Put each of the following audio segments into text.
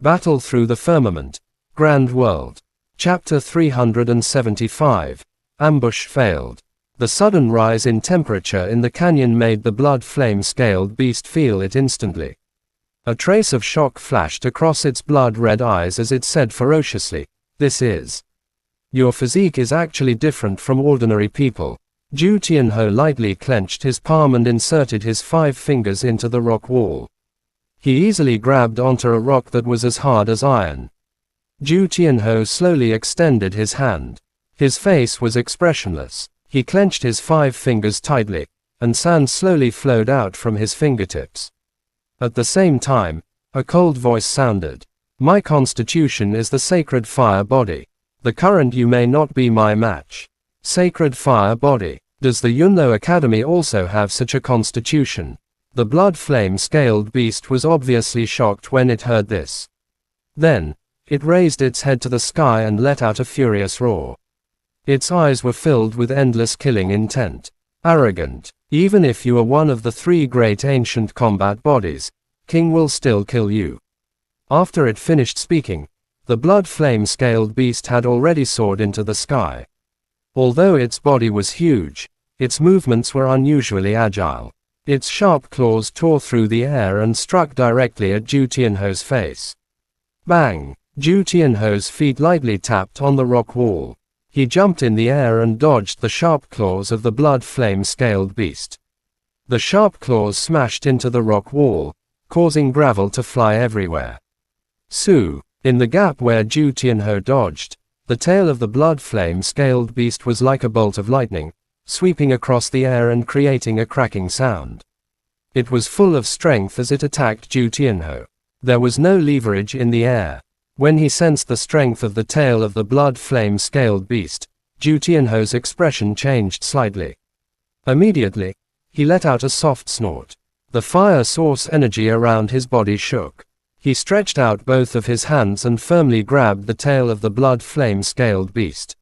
Battle through the firmament. Grand world. Chapter 375. Ambush failed. The sudden rise in temperature in the canyon made the blood flame-scaled beast feel it instantly. A trace of shock flashed across its blood-red eyes as it said ferociously, "This is. Your physique is actually different from ordinary people." Zhu Tianhou lightly clenched his palm and inserted his 5 fingers into the rock wall. He easily grabbed onto a rock that was as hard as iron. Zhu Tianhou slowly extended his hand. His face was expressionless. He clenched his 5 fingers tightly, and sand slowly flowed out from his fingertips. At the same time, a cold voice sounded. "My constitution is the sacred fire body. The current you may not be my match." Sacred fire body. Does the Yunlo Academy also have such a constitution? The blood flame-scaled beast was obviously shocked when it heard this. Then, it raised its head to the sky and let out a furious roar. Its eyes were filled with endless killing intent. "Arrogant. Even if you are one of the 3 great ancient combat bodies, King will still kill you." After it finished speaking, the blood flame-scaled beast had already soared into the sky. Although its body was huge, its movements were unusually agile. Its sharp claws tore through the air and struck directly at Zhu Tianhou's face. Bang! Zhu Tianhou's feet lightly tapped on the rock wall. He jumped in the air and dodged the sharp claws of the blood flame-scaled beast. The sharp claws smashed into the rock wall, causing gravel to fly everywhere. Su! In the gap where Zhu Tianhou dodged, the tail of the blood flame-scaled beast was like a bolt of lightning, sweeping across the air and creating a cracking sound. It was full of strength as it attacked Zhu Tianhou. There was no leverage in the air. When he sensed the strength of the tail of the blood flame-scaled beast, Zhu Tianhou's expression changed slightly. Immediately, he let out a soft snort. The fire source energy around his body shook. He stretched out both of his hands and firmly grabbed the tail of the blood flame-scaled beast.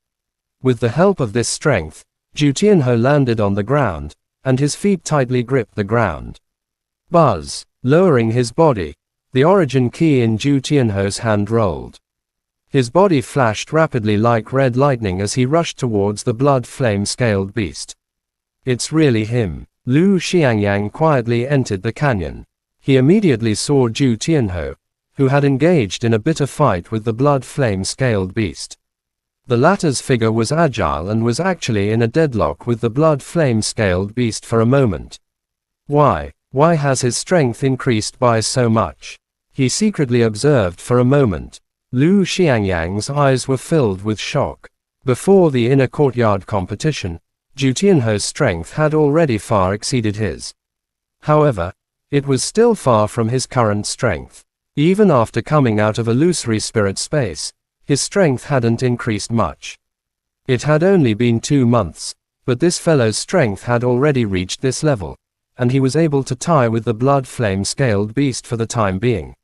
With the help of this strength, Zhu Tianhou landed on the ground, and his feet tightly gripped the ground. Buzz! Lowering his body, the origin key in Zhu Tianhou's hand rolled. His body flashed rapidly like red lightning as he rushed towards the blood flame-scaled beast. "It's really him." Lu Xiangyang quietly entered the canyon. He immediately saw Zhu Tianhou, who had engaged in a bitter fight with the blood flame-scaled beast. The latter's figure was agile and was actually in a deadlock with the blood flame-scaled beast for a moment. Why has his strength increased by so much? He secretly observed for a moment. Lu Xiangyang's eyes were filled with shock. Before the inner courtyard competition, Zhu Tianhou's strength had already far exceeded his. However, it was still far from his current strength. Even after coming out of illusory spirit space, his strength hadn't increased much. It had only been 2 months, but this fellow's strength had already reached this level, and he was able to tie with the blood flame-scaled beast for the time being. ...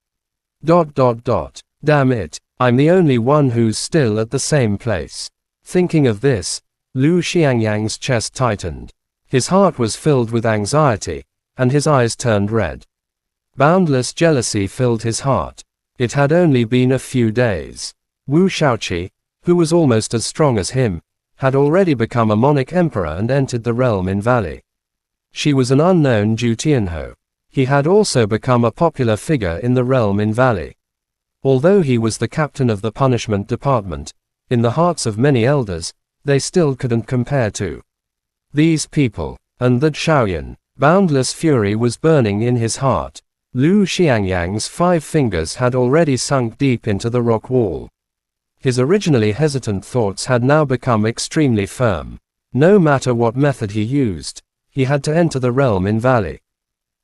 Damn it, I'm the only one who's still at the same place. Thinking of this, Lu Xiangyang's chest tightened. His heart was filled with anxiety, and his eyes turned red. Boundless jealousy filled his heart. It had only been a few days. Wu Shaoqi, who was almost as strong as him, had already become a monarch emperor and entered the realm in Valley. She was an unknown Zhu Tianhou. He had also become a popular figure in the realm in Valley. Although he was the captain of the punishment department, in the hearts of many elders, they still couldn't compare to these people. And that Shaoyan. Boundless fury was burning in his heart. Lu Xiangyang's 5 fingers had already sunk deep into the rock wall. His originally hesitant thoughts had now become extremely firm. No matter what method he used, he had to enter the realm in Valley.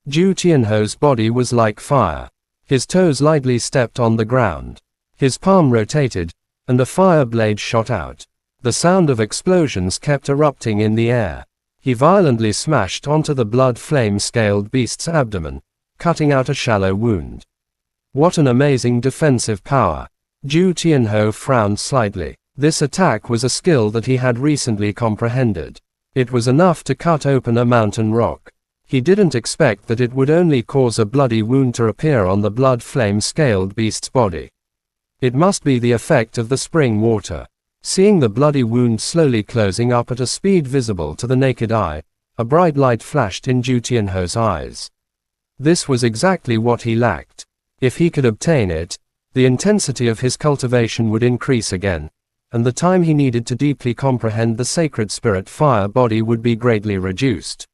Zhu Tianhou's body was like fire. His toes lightly stepped on the ground. His palm rotated, and a fire blade shot out. The sound of explosions kept erupting in the air. He violently smashed onto the blood flame-scaled beast's abdomen, cutting out a shallow wound. What an amazing defensive power! Zhu Tianhou frowned slightly. This attack was a skill that he had recently comprehended. It was enough to cut open a mountain rock. He didn't expect that it would only cause a bloody wound to appear on the blood flame-scaled beast's body. It must be the effect of the spring water. Seeing the bloody wound slowly closing up at a speed visible to the naked eye, a bright light flashed in Ju Tianho's eyes. This was exactly what he lacked. If he could obtain it, the intensity of his cultivation would increase again, and the time he needed to deeply comprehend the sacred spirit fire body would be greatly reduced.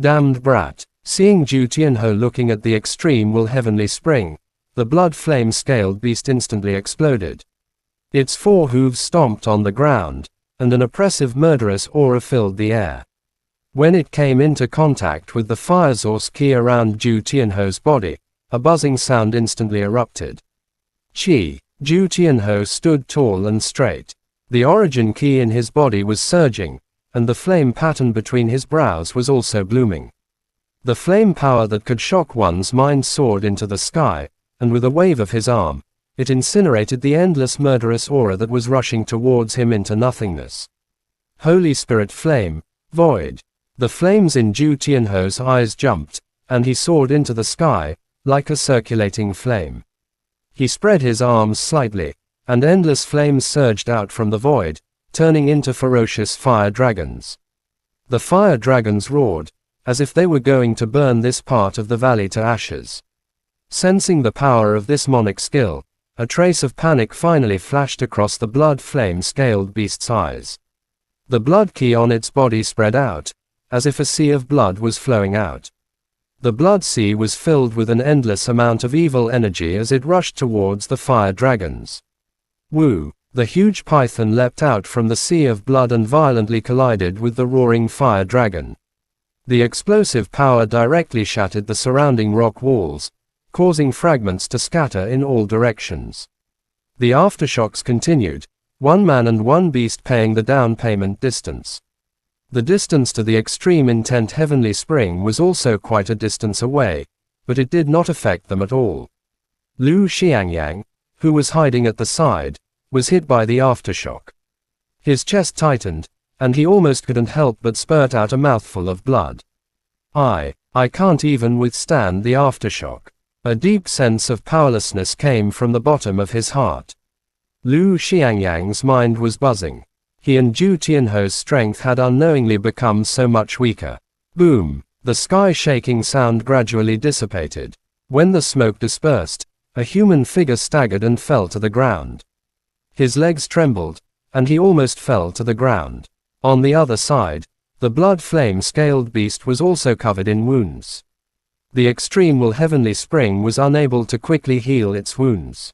Damned brat! Seeing Ju Tianho looking at the extreme will heavenly spring, the blood flame-scaled beast instantly exploded. Its 4 hooves stomped on the ground, and an oppressive murderous aura filled the air. When it came into contact with the fire source key around Ju Tianho's body, a buzzing sound instantly erupted. Ju Tianho stood tall and straight. The origin key in his body was surging, and the flame pattern between his brows was also blooming. The flame power that could shock one's mind soared into the sky, and with a wave of his arm, it incinerated the endless murderous aura that was rushing towards him into nothingness. Holy Spirit Flame, Void. The flames in Ju Tianho's eyes jumped, and he soared into the sky, like a circulating flame. He spread his arms slightly, and endless flames surged out from the void, turning into ferocious fire dragons. The fire dragons roared, as if they were going to burn this part of the valley to ashes. Sensing the power of this monic skill, a trace of panic finally flashed across the blood flame-scaled beast's eyes. The blood key on its body spread out, as if a sea of blood was flowing out. The blood sea was filled with an endless amount of evil energy as it rushed towards the fire dragons. Woo! The huge python leapt out from the sea of blood and violently collided with the roaring fire dragon. The explosive power directly shattered the surrounding rock walls, causing fragments to scatter in all directions. The aftershocks continued, one man and one beast paying the down payment distance. The distance to the extreme intent heavenly spring was also quite a distance away, but it did not affect them at all. Lu Xiangyang, who was hiding at the side, was hit by the aftershock. His chest tightened, and he almost couldn't help but spurt out a mouthful of blood. I can't even withstand the aftershock. A deep sense of powerlessness came from the bottom of his heart. Lu Xiangyang's mind was buzzing. He and Ju Tianho's strength had unknowingly become so much weaker. Boom! The sky-shaking sound gradually dissipated. When the smoke dispersed, a human figure staggered and fell to the ground. His legs trembled, and he almost fell to the ground. On the other side, the blood flame-scaled beast was also covered in wounds. The extreme will heavenly spring was unable to quickly heal its wounds.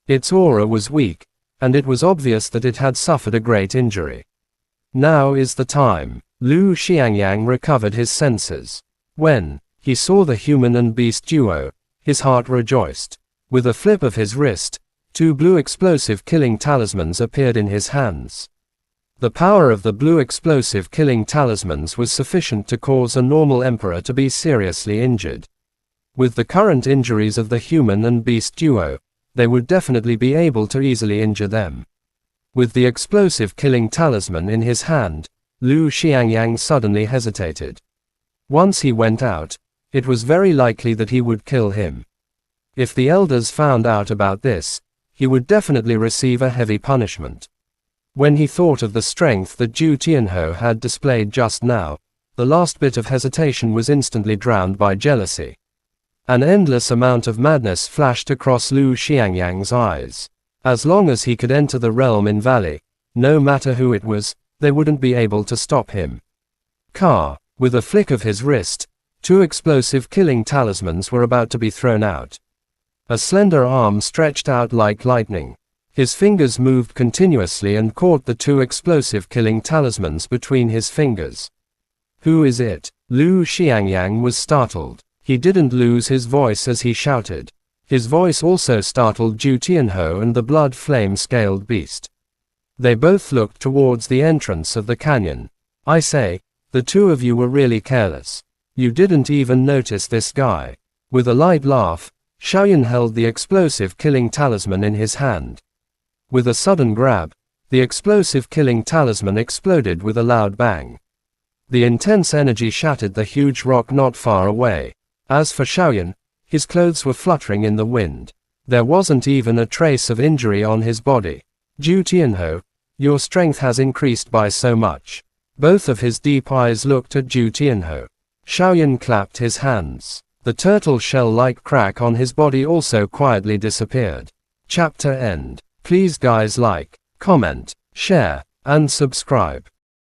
Its aura was weak, and it was obvious that it had suffered a great injury. Now is the time. Lu Xiangyang recovered his senses. When he saw the human and beast duo, his heart rejoiced. With a flip of his wrist, 2 blue explosive killing talismans appeared in his hands. The power of the blue explosive killing talismans was sufficient to cause a normal emperor to be seriously injured. With the current injuries of the human and beast duo, they would definitely be able to easily injure them. With the explosive killing talisman in his hand, Lu Xiangyang suddenly hesitated. Once he went out, it was very likely that he would kill him. If the elders found out about this, he would definitely receive a heavy punishment. When he thought of the strength that Ju Tianho had displayed just now, the last bit of hesitation was instantly drowned by jealousy. An endless amount of madness flashed across Lu Xiangyang's eyes. As long as he could enter the realm in valley, no matter who it was, they wouldn't be able to stop him. With a flick of his wrist, 2 explosive killing talismans were about to be thrown out. A slender arm stretched out like lightning. His fingers moved continuously and caught the 2 explosive killing talismans between his fingers. Who is it? Lu Xiangyang was startled. He didn't lose his voice as he shouted. His voice also startled Ju Tianho and the blood flame-scaled beast. They both looked towards the entrance of the canyon. I say, the 2 of you were really careless. You didn't even notice this guy. With a light laugh, Xiaoyan held the explosive killing talisman in his hand. With a sudden grab, the explosive killing talisman exploded with a loud bang. The intense energy shattered the huge rock not far away. As for Xiaoyan, his clothes were fluttering in the wind. There wasn't even a trace of injury on his body. Zhu Tianhou, your strength has increased by so much. Both of his deep eyes looked at Zhu Tianhou. Xiaoyan clapped his hands. The turtle shell-like crack on his body also quietly disappeared. Chapter end. Please guys like, comment, share, and subscribe.